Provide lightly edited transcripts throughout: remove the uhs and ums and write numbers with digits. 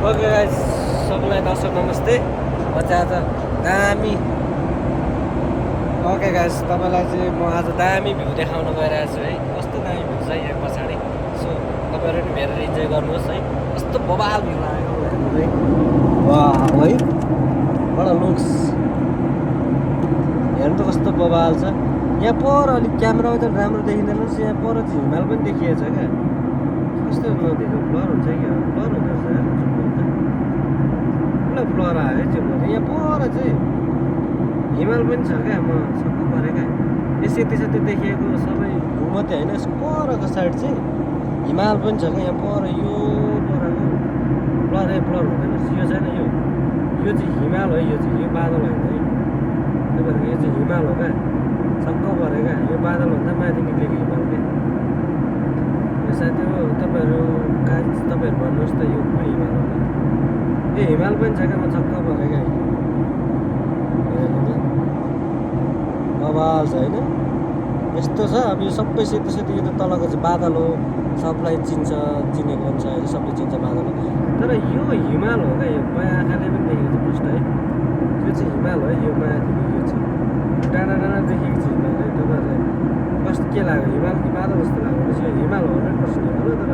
Okay guys, सबैलाई दर्शक नमस्ते। म चाहिँ आज दामी ओके गाइस, तपाईँलाई चाहिँ म आज दामी भ्यू देखाउन गइरहेको छु है। कस्तो दामी भ्यू छ यहाँ पछाडि। सो तपाईँहरू पनि हेरेर इन्जोय गर्नुहोस् है। कस्तो बबाल भ्यू लाग्यो हेर्नु है। वाह है, बडा लुक्स हेर्नु त कस्तो बबाल छ। यहाँ पर अलिक क्यामेरामा त राम्रो देखिँदैन, यहाँ पर चाहिँ हिमाल पनि देखिएको छ क्या। कस्तो नदीको ब्लर हुन्छ क्या, ब्लर हुँदो रहेछ पुरा ब्लर आयो है त्यो ब्लर। यहाँ पर चाहिँ हिमाल पनि छ क्या। म छक्क परेँ क्या। यस यति छ त्यो देखिएको सबै भ्यू मात्रै होइन, यसको परको साइड चाहिँ हिमाल पनि छ क्या। यहाँ पर यो परको ब्लर हुँदैन रहेछ। यो छैन, यो चाहिँ हिमाल हो। यो चाहिँ यो बादल होइन है। त्यही भएर यो चाहिँ हिमाल हो क्या। छक्क पऱ्यो क्या। यो बादलभन्दा माथि निक्लेको हिमाल क्या। यो साथी हो तपाईँहरू भन्नुहोस् त यो कुन हिमाल हो। यो हिमाल पनि छ क्या। म छक्क परेँ क्या। हेर्नु त बबाल छ होइन। यस्तो छ। अब यो सबै सेतो सेतो यो त तलको चाहिँ बादल हो। सबलाई चिनेको हुन्छ होइन, सबले चिन्छ बादल हो। तर यो हिमाल हो क्या। यो माया आँखाले पनि देखेको छ फर्स्ट है। यो चाहिँ हिमाल हो। यो माथिको यो चाहिँ टाढा टाढा देखेको छ हिमाल है। तपाईँहरूलाई कस्तो के लाग्यो, हिमाल कि बादल जस्तो लाग्यो? यो हिमाल हो, 100% हिमाल हो। तर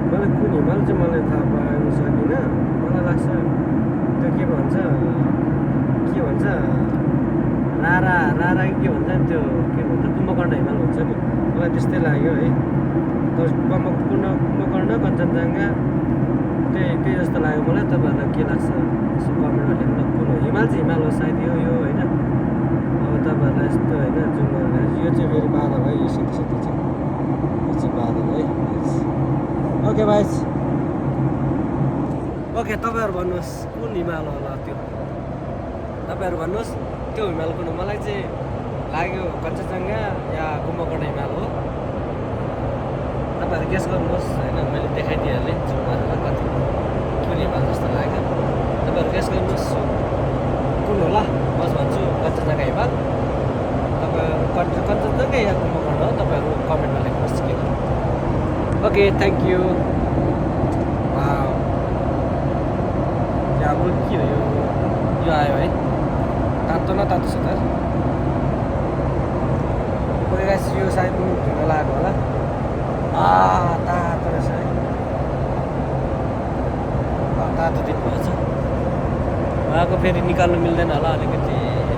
मलाई कुन हिमाल चाहिँ मलाई थाहा पाउनु सकिनँ। मलाई लाग्छ त्यो के भन्छ रारा के भन्छ त्यो के भन्छ कुम्भकर्ण हिमाल भन्छ नि। मलाई त्यस्तै लाग्यो है। कुम्भकर्ण कञ्चनजङ्घा त्यही जस्तो लाग्यो मलाई। तपाईँहरूलाई के लाग्छ यसो कमेन्टमा लेख्नु। कुन हो हिमाल? चाहिँ हिमाल हो सायद यो होइन। अब तपाईँहरूलाई यस्तो होइन जुन यो चाहिँ फेरि बादल है। यो सेतो सेतो चाहिँ यो चाहिँ बादल है। ओके भाइस, ओके तपाईँहरू भन्नुहोस् कुन हिमाल होला त्यो। तपाईँहरू भन्नुहोस् त्यो हिमाल कुन हो। मलाई चाहिँ लाग्यो कञ्चनजङ्घा या कुम्भकर्ण हिमाल हो। तपाईँहरू गेस गर्नुहोस् होइन। मैले देखाइदिइहालेँ जुम गरेर कति कुन हिमाल जस्तो लाग्यो। तपाईँहरू गेस गर्नुहोस् कुन होला। म भन्छु कञ्चनजङ्घा हिमाल। तपाईँहरू कञ्चनजङ्घा या कुम्भकर्ण हो। तपाईँहरू कमेन्टमा लेख्नुहोस् के हो। Okay, thank you. हाम्रो के हो यो आयो है। तातो न तातो छ त। ओके गाइस, यो सायद धुन लाग्यो होला। तातो रहेछ है। तातो दिन भएछ। उहाँको फेरि निकाल्नु मिल्दैन होला, अलिकति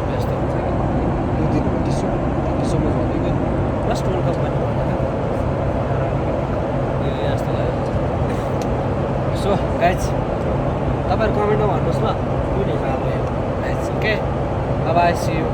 व्यस्त हुन्छ कि यो दिन टिसुमा भनेको फर्स्ट वर्ल्ड कप भन्नु यो यस्तो लाग्यो। सो गाइज तपाईँहरू कमेन्टमा भन्नुहोस् ल कुन हिमाल हो यो। Okay, bye see you.